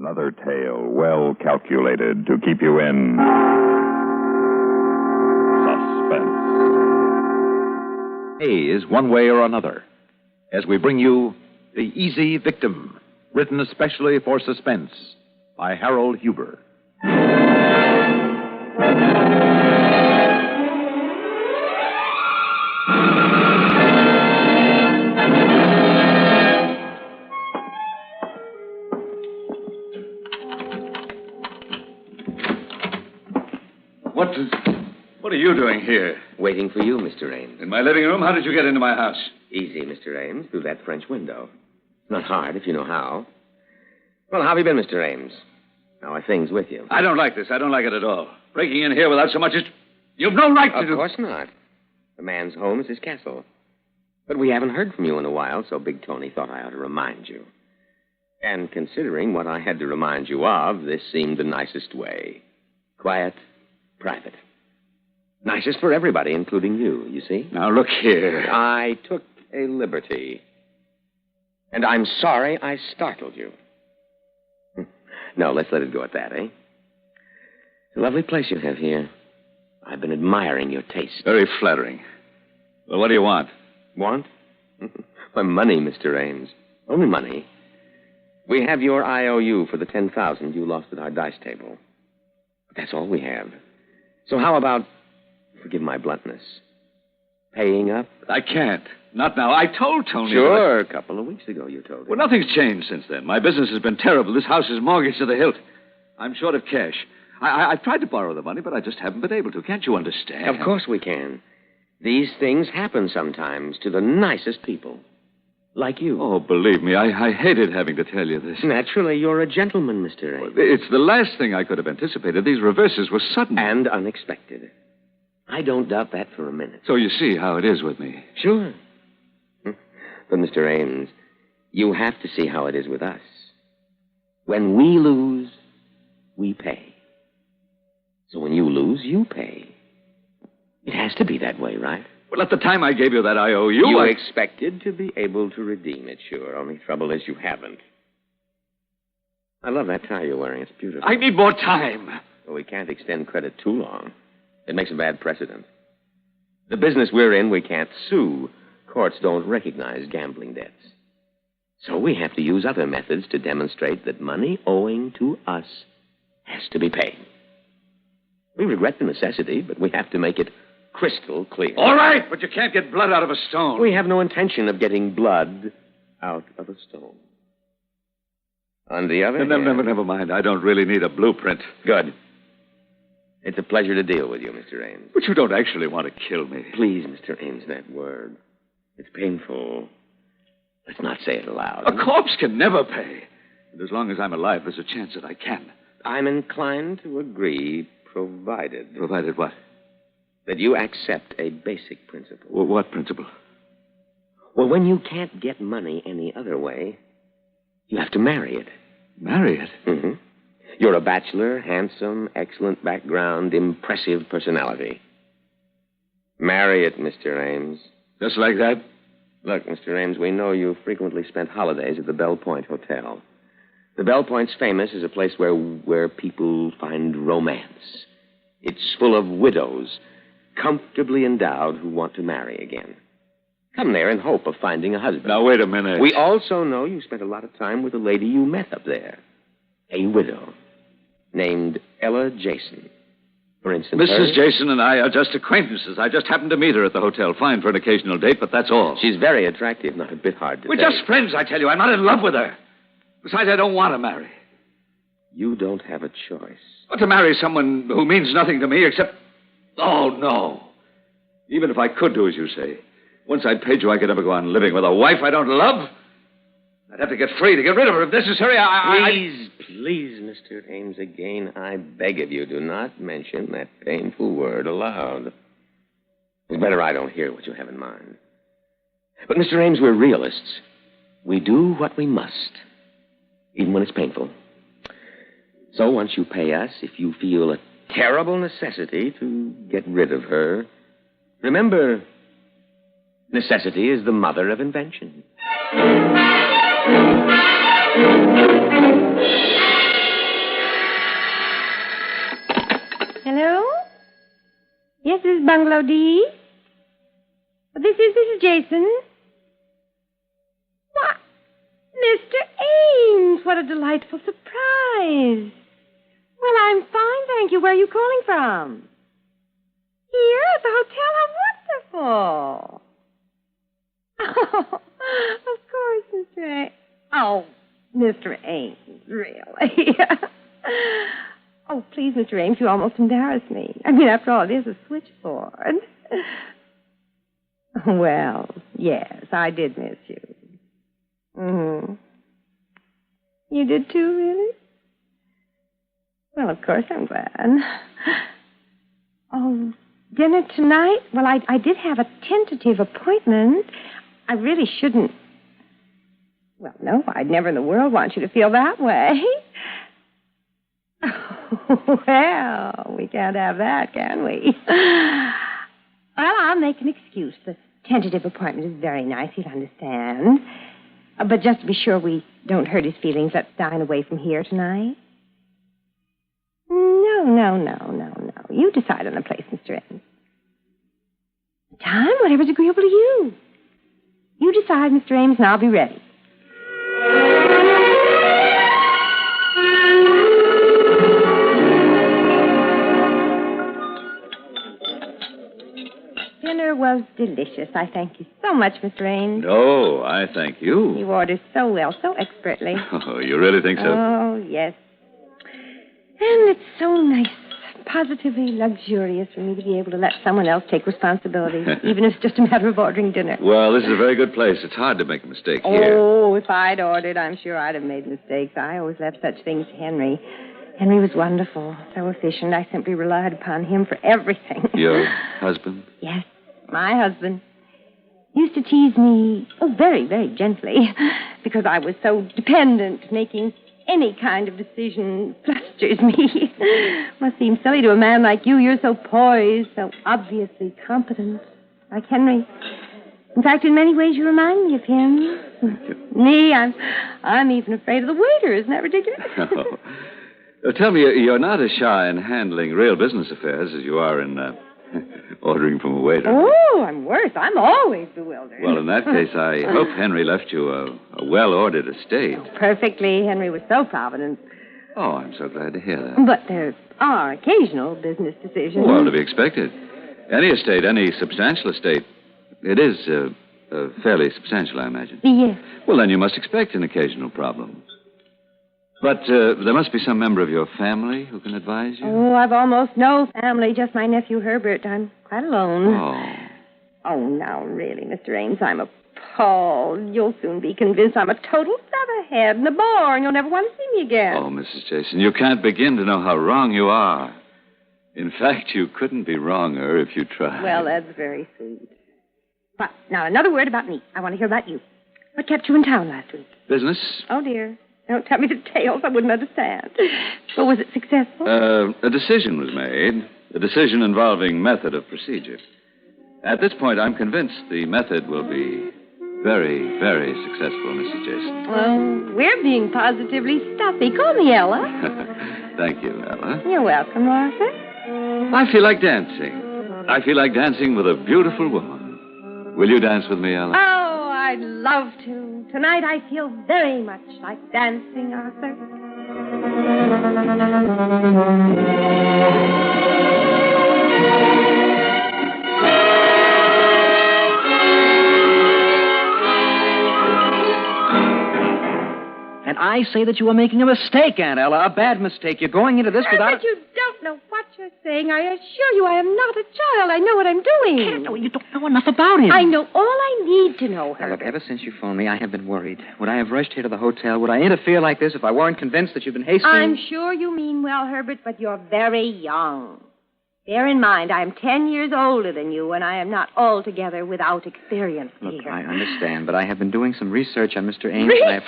Another tale well calculated to keep you in suspense. Is one way or another, as we bring you The Easy Victim, written especially for suspense by Harold Huber. What are you doing here? Waiting for you, Mr. Ames. In my living room? How did you get into my house? Easy, Mr. Ames, through that French window. Not hard if you know how. Well, how have you been, Mr. Ames? How are things with you? I don't like this. I don't like it at all. Breaking in here without so much as... You've no right to do... Of course not. The man's home is his castle. But we haven't heard from you in a while, so Big Tony thought I ought to remind you. And considering what I had to remind you of, this seemed the nicest way. Quiet, private. Nicest for everybody, including you, you see? Now, look here. I took a liberty. And I'm sorry I startled you. No, let's let it go at that, eh? It's a lovely place you have here. I've been admiring your taste. Very flattering. Well, what do you want? Want? Why, money, Mr. Ames. Only money. We have your IOU for the $10,000 you lost at our dice table. But that's all we have. So how about, forgive my bluntness, paying up? I can't. Not now. I told Tony... Sure, a couple of weeks ago you told him. Well, nothing's changed since then. My business has been terrible. This house is mortgaged to the hilt. I'm short of cash. I've tried to borrow the money, but I just haven't been able to. Can't you understand? Of course we can. These things happen sometimes to the nicest people. Like you. Oh, believe me, I hated having to tell you this. Naturally, you're a gentleman, Mr. Ames. It's the last thing I could have anticipated. These reverses were sudden. And unexpected. I don't doubt that for a minute. So you see how it is with me. Sure. But, Mr. Ames, you have to see how it is with us. When we lose, we pay. So when you lose, you pay. It has to be that way, right? Well, at the time I gave you that IOU... You expected to be able to redeem it, sure. Only trouble is you haven't. I love that tie you're wearing. It's beautiful. I need more time. Well, we can't extend credit too long. It makes a bad precedent. The business we're in, we can't sue. Courts don't recognize gambling debts. So we have to use other methods to demonstrate that money owing to us has to be paid. We regret the necessity, but we have to make it crystal clear. All right, but you can't get blood out of a stone. We have no intention of getting blood out of a stone. On the other hand... Never mind. I don't really need a blueprint. Good. It's a pleasure to deal with you, Mr. Ames. But you don't actually want to kill me. Please, Mr. Ames, that word. It's painful. Let's not say it aloud. A corpse can never pay. And as long as I'm alive, there's a chance that I can. I'm inclined to agree, provided... Provided what? That you accept a basic principle. Well, what principle? Well, when you can't get money any other way, you have to marry it. Marry it? Mm-hmm. You're a bachelor, handsome, excellent background, impressive personality. Marry it, Mr. Ames. Just like that? Look, Mr. Ames, we know you frequently spent holidays at the Bell Point Hotel. The Bell Point's famous as a place where people find romance. It's full of widows, comfortably endowed, who want to marry again. Come there in hope of finding a husband. Now, wait a minute. We also know you spent a lot of time with a lady you met up there. A widow named Ella Jason. For instance, Mrs. Jason and I are just acquaintances. I just happened to meet her at the hotel. Fine for an occasional date, but that's all. She's very attractive, not a bit hard to We're say. just friends, I tell you. I'm not in love with her. Besides, I don't want to marry. You don't have a choice. But to marry someone who means nothing to me except... Oh, no. Even if I could do as you say, once I'd paid you, I could never go on living with a wife I don't love. I'd have to get free to get rid of her if necessary. Please, Mr. Ames, again, I beg of you, do not mention that painful word aloud. It's better I don't hear what you have in mind. But, Mr. Ames, we're realists. We do what we must, even when it's painful. So once you pay us, if you feel a terrible necessity to get rid of her, remember, necessity is the mother of invention. Bungalow D? This is Mrs. Jason. What? Mr. Ames, what a delightful surprise. Well, I'm fine, thank you. Where are you calling from? Here at the hotel? How wonderful. Oh, of course, Mr. Ames. Oh, Mr. Ames, really? Oh, please, Mr. Ames, you almost embarrass me. I mean, after all, it is a switchboard. Well, yes, I did miss you. Mm-hmm. You did too, really? Well, of course I'm glad. Oh, dinner tonight? Well, I did have a tentative appointment. I really shouldn't. Well, no, I'd never in the world want you to feel that way. Well, we can't have that, can we? Well, I'll make an excuse. The tentative appointment is very nice, you'll understand. But just to be sure we don't hurt his feelings, let's dine away from here tonight. No. You decide on the place, Mr. Ames. Time, whatever's agreeable to you. You decide, Mr. Ames, and I'll be ready. Dinner was delicious. I thank you so much, Mr. Ames. No, I thank you. You order so well, so expertly. Oh, you really think so? Oh, yes. And it's so nice, positively luxurious for me to be able to let someone else take responsibility, even if it's just a matter of ordering dinner. Well, this is a very good place. It's hard to make a mistake here. Oh, if I'd ordered, I'm sure I'd have made mistakes. I always left such things to Henry. Henry was wonderful, so efficient. I simply relied upon him for everything. Your husband? Yes, my husband. He used to tease me, very, very gently, because I was so dependent, making any kind of decision flusters me. Must seem silly to a man like you. You're so poised, so obviously competent, like Henry. In fact, in many ways, you remind me of him. Me, I'm even afraid of the waiter. Isn't that ridiculous? Oh. Tell me, you're not as shy in handling real business affairs as you are in ordering from a waiter. Oh, I'm worse. I'm always bewildered. Well, in that case, I hope Henry left you a well-ordered estate. Oh, perfectly. Henry was so provident. Oh, I'm so glad to hear that. But there are occasional business decisions. Well, to be expected. Any estate, any substantial estate, it is fairly substantial, I imagine. Yes. Well, then you must expect an occasional problem. But there must be some member of your family who can advise you. Oh, I've almost no family, just my nephew Herbert. I'm quite alone. Oh. Oh, now, really, Mr. Ames, I'm appalled. You'll soon be convinced I'm a total featherhead and a bore, and you'll never want to see me again. Oh, Mrs. Jason, you can't begin to know how wrong you are. In fact, you couldn't be wronger if you tried. Well, that's very sweet. But now, another word about me. I want to hear about you. What kept you in town last week? Business? Oh, dear. Don't tell me details. I wouldn't understand. So was it successful? A decision was made. A decision involving method of procedure. At this point, I'm convinced the method will be very, very successful, Mrs. Jason. Well, we're being positively stuffy. Call me Ella. Thank you, Ella. You're welcome, Arthur. I feel like dancing. I feel like dancing with a beautiful woman. Will you dance with me, Ella? Oh, I'd love to. Tonight I feel very much like dancing, Arthur. And I say that you are making a mistake, Aunt Ella, a bad mistake. You're going into this without... But you don't know what you're saying. I assure you I am not a child. I know what I'm doing. No, you don't know enough about him. I know all I need to know, Now, Herbert. look, ever since you phoned me, I have been worried. Would I have rushed here to the hotel? Would I interfere like this if I weren't convinced that you've been hasty? I'm sure you mean well, Herbert, but you're very young. Bear in mind, I am 10 years older than you, and I am not altogether without experience Look, here. I understand, but I have been doing some research on Mr. Ames. Research?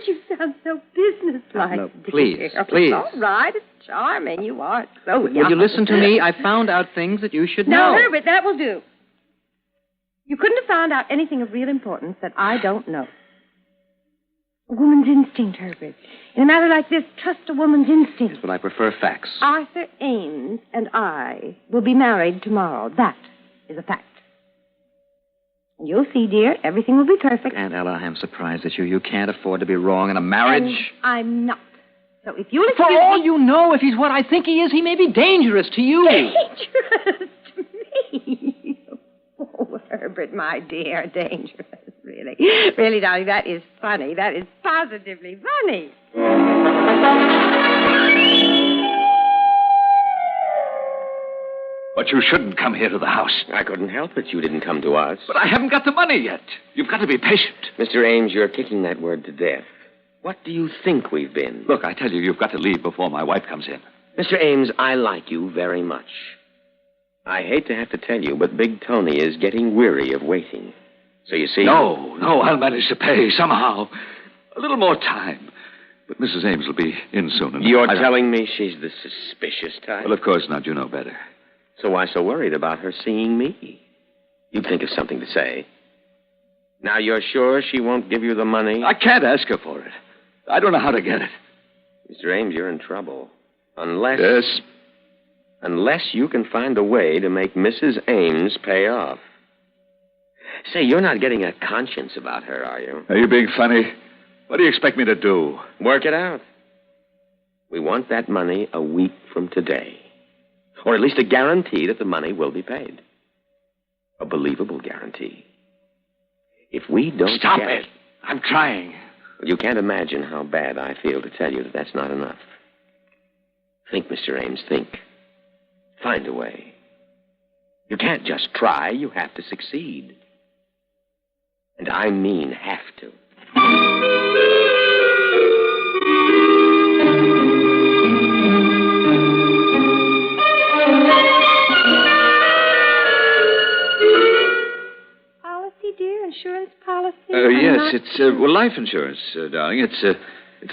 You sound so businesslike. No, please, dear. please. All right, it's charming. You are so young. Would you listen to me? I found out things that you should Now, know. Herbert, that will do. You couldn't have found out anything of real importance that I don't know. A woman's instinct, Herbert. In a matter like this, trust a woman's instincts. But I prefer facts. Arthur Ames and I will be married tomorrow. That is a fact. And you'll see, dear, everything will be perfect. Aunt Ella, I'm surprised at you. You can't afford to be wrong in a marriage. And I'm not. So if you'll For excuse all me... you know, if he's what I think he is, he may be dangerous to you. Dangerous to me? Oh, Herbert, my dear, dangerous. Really. Really, darling, that is funny. That is positively funny. But you shouldn't come here to the house. I couldn't help it. You didn't come to us. But I haven't got the money yet. You've got to be patient. Mr. Ames, you're kicking that word to death. What do you think we've been? Look, I tell you, you've got to leave before my wife comes in. Mr. Ames, I like you very much. I hate to have to tell you, but Big Tony is getting weary of waiting. So you see... No, I'll manage to pay somehow. A little more time. But Mrs. Ames will be in soon. And You're telling me she's the suspicious type? Well, of course not. You know better. So why so worried about her seeing me? You'd think of something to say. Now, you're sure she won't give you the money? I can't ask her for it. I don't know how to get it. Mr. Ames, you're in trouble. Unless... Yes? Unless you can find a way to make Mrs. Ames pay off. Say, you're not getting a conscience about her, are you? Are you being funny? What do you expect me to do? Work it out. We want that money a week from today. Or at least a guarantee that the money will be paid. A believable guarantee. If we don't Stop get it. I'm trying. You can't imagine how bad I feel to tell you that that's not enough. Think, Mr. Ames, think. Find a way. You can't just try. You have to succeed. And I mean have to. Policy, dear? Insurance policy? Yes, it's life insurance, darling. It's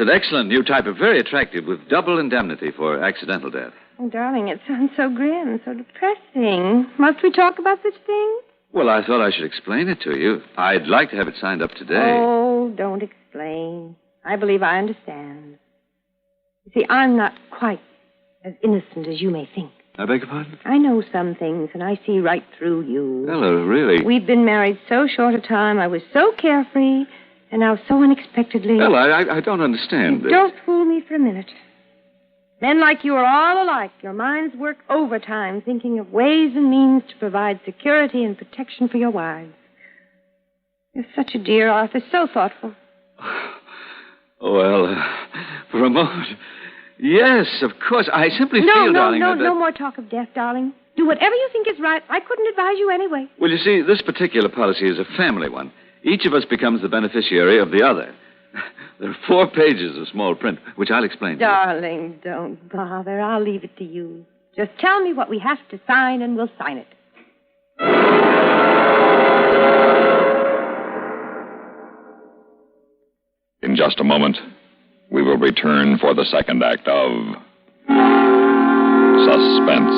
an excellent new type of very attractive with double indemnity for accidental death. Oh, darling, it sounds so grim, so depressing. Must we talk about such things? Well, I thought I should explain it to you. I'd like to have it signed up today. Oh, don't explain. I believe I understand. You see, I'm not quite as innocent as you may think. I beg your pardon? I know some things, and I see right through you. Ella, really? We've been married so short a time. I was so carefree, and now so unexpectedly... Ella, I don't understand. Don't fool me for a minute. Men like you are all alike. Your minds work overtime, thinking of ways and means to provide security and protection for your wives. You're such a dear, Arthur, so thoughtful. Well, for a moment... Yes, of course. I simply feel, darling... No more talk of death, darling. Do whatever you think is right. I couldn't advise you anyway. Well, you see, this particular policy is a family one. Each of us becomes the beneficiary of the other. There are 4 pages of small print, which I'll explain to you. Darling, don't bother. I'll leave it to you. Just tell me what we have to sign, and we'll sign it. In just a moment, we will return for the second act of Suspense.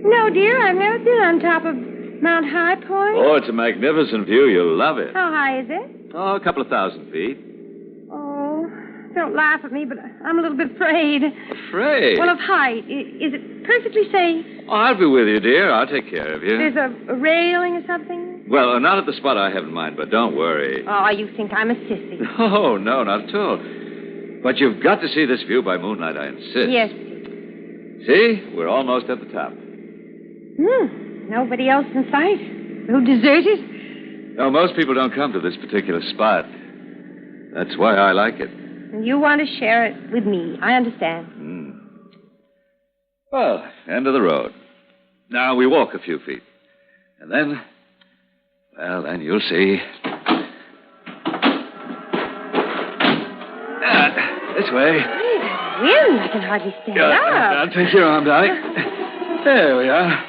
No, dear, I've never been on top of Mount High Point. Oh, it's a magnificent view. You'll love it. How high is it? Oh, a couple of 1,000 feet. Oh, don't laugh at me, but I'm a little bit afraid. Afraid? Well, of height. Is it perfectly safe? Oh, I'll be with you, dear. I'll take care of you. There's a railing or something? Well, not at the spot I have in mind, but don't worry. Oh, you think I'm a sissy. No, not at all. But you've got to see this view by moonlight, I insist. Yes. See? We're almost at the top. Nobody else in sight. So deserted. No, most people don't come to this particular spot. That's why I like it. And you want to share it with me. I understand. Well, end of the road. Now we walk a few feet. And then, well, then you'll see. This way. Wind, I can hardly stand up. I'll take your arm, darling. There we are.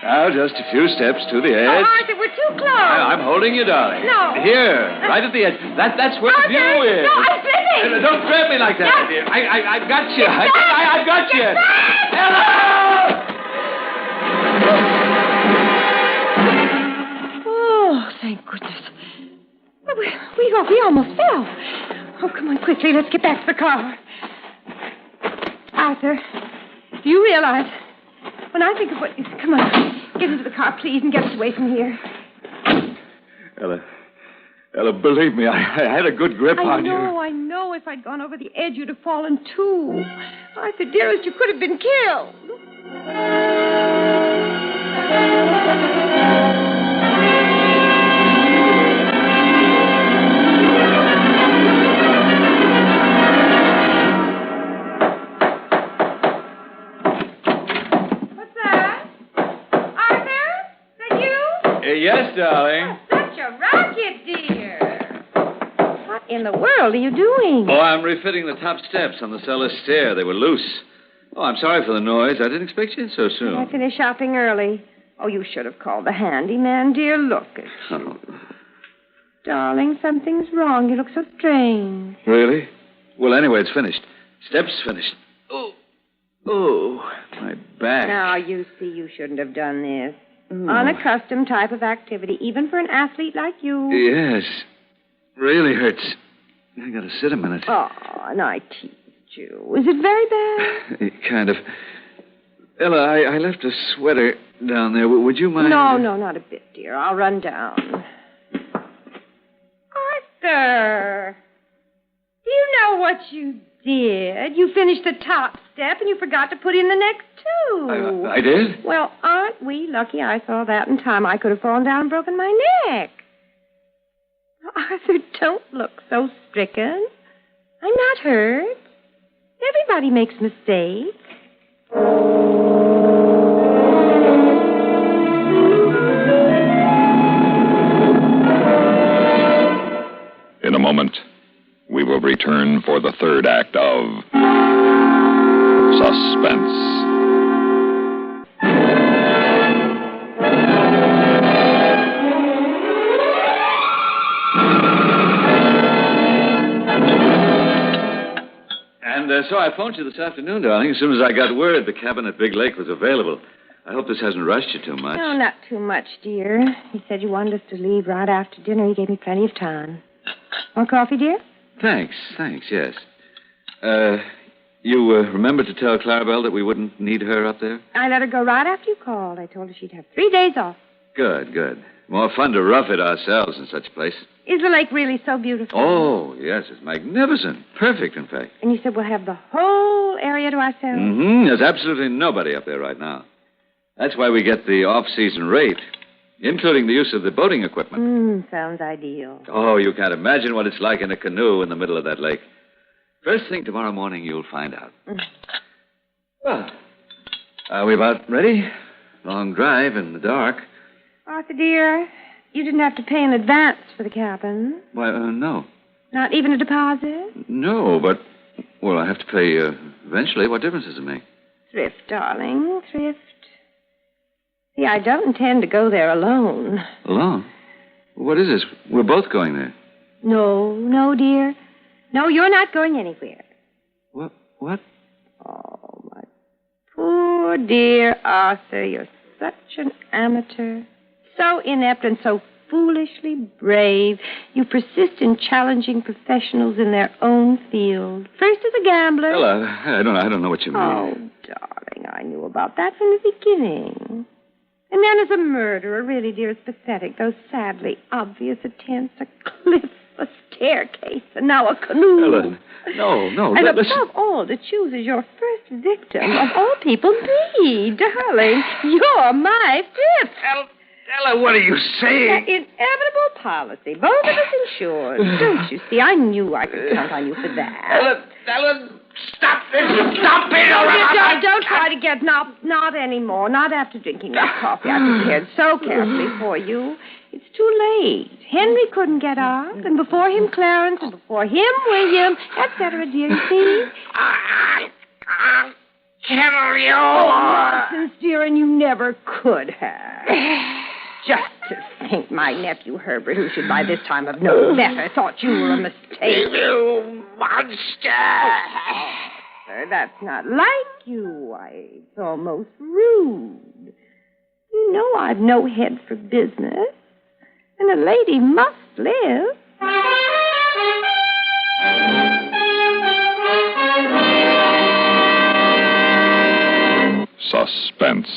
Now, just a few steps to the Oh, edge. Arthur, we're too close. I'm holding you, darling. No. Here, right at the edge. That's where Arthur, the view is. no, I'm slipping. Don't grab me like that, No. dear. I've got you. Get back. I've got you. Get back. Hello! Oh, thank goodness. Well, we almost fell. Oh, come on, quickly. Let's get back to the car. Arthur, do you realize... When I think of what... Come on. Get into the car, please, and get us away from here. Ella, believe me, I had a good grip on you. I know. If I'd gone over the edge, you'd have fallen, too. Arthur, dearest, you could have been killed. Yes, darling. Such a rocket, dear. What in the world are you doing? Oh, I'm refitting the top steps on the cellar stair. They were loose. Oh, I'm sorry for the noise. I didn't expect you in so soon. I finished shopping early. Oh, you should have called the handyman, dear. Look at you. Darling, something's wrong. You look so strange. Really? Well, anyway, it's finished. Steps finished. Oh, my back. Now, you see, you shouldn't have done this. Unaccustomed type of activity, even for an athlete like you. Yes. Really hurts. I gotta sit a minute. Oh, and I teased you. Is it very bad? Kind of. Ella, I left a sweater down there. Would you mind? No, not a bit, dear. I'll run down. Arthur! Do you know what you did? You finished the top step and you forgot to put in the next two. I did? Well, aren't we lucky I saw that in time? I could have fallen down and broken my neck. Arthur, don't look so stricken. I'm not hurt. Everybody makes mistakes. In a moment, we will return for the third act of Suspense. And so I phoned you this afternoon, darling, as soon as I got word the cabin at Big Lake was available. I hope this hasn't rushed you too much. No, not too much, dear. He said you wanted us to leave right after dinner. He gave me plenty of time. Want coffee, dear? Thanks, yes. You remember to tell Clarabelle that we wouldn't need her up there? I let her go right after you called. I told her she'd have 3 days off. Good. More fun to rough it ourselves in such a place. Is the lake really so beautiful? Oh, yes, it's magnificent. Perfect, in fact. And you said we'll have the whole area to ourselves? Mm-hmm. There's absolutely nobody up there right now. That's why we get the off-season rate, including the use of the boating equipment. Sounds ideal. Oh, you can't imagine what it's like in a canoe in the middle of that lake. First thing tomorrow morning, you'll find out. Well, are we about ready? Long drive in the dark. Arthur, dear, you didn't have to pay in advance for the cabin. Why, no. Not even a deposit? No, but, well, I have to pay eventually. What difference does it make? Thrift, darling, thrift. See, I don't intend to go there alone. Alone? What is this? We're both going there. No, dear. No, you're not going anywhere. What? Oh, my poor dear Arthur, you're such an amateur. So inept and so foolishly brave. You persist in challenging professionals in their own field. First as a gambler. Ella, I don't know what you mean. Oh, darling, I knew about that from the beginning. And then as a murderer, really, dear, it's pathetic. Those sadly obvious attempts, a cliff, a staircase, and now a canoe. Ella, no. And listen. above all, to choose as your first victim, of all people, me, darling. You're my fifth. Ella, what are you saying? Inevitable policy. Both of us insured. Don't you see? I knew I could count on you for that. Ella, stop this. Stop it. Oh, don't try to get not anymore. Not after drinking that coffee I prepared so carefully for you. It's too late. Henry couldn't get up, and before him Clarence, and before him William, etc., dear, you see? kill you. Nonsense, dear, and you never could have. Just to think my nephew Herbert, who should by this time have known better, thought you were a mistake. You monster! Sir, that's not like you. Why, it's almost rude. You know I've no head for business, and a lady must live. Suspense.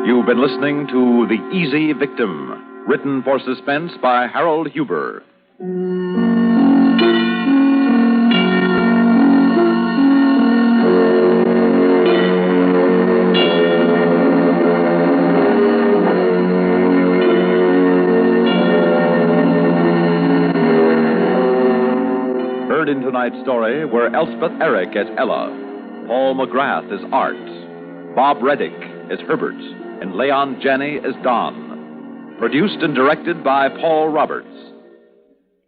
You've been listening to The Easy Victim, written for suspense by Harold Huber. Heard in tonight's story were Elspeth Eric as Ella, Paul McGrath as Art, Bob Reddick as Herbert, and Leon Janney as Don. Produced and directed by Paul Roberts.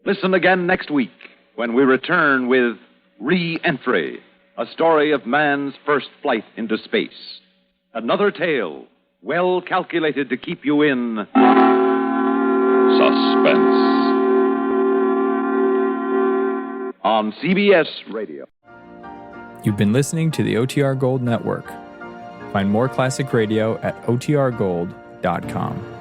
Listen again next week when we return with Re-Entry, a story of man's first flight into space. Another tale well calculated to keep you in Suspense. On CBS Radio. You've been listening to the OTR Gold Network. Find more classic radio at otrgold.com.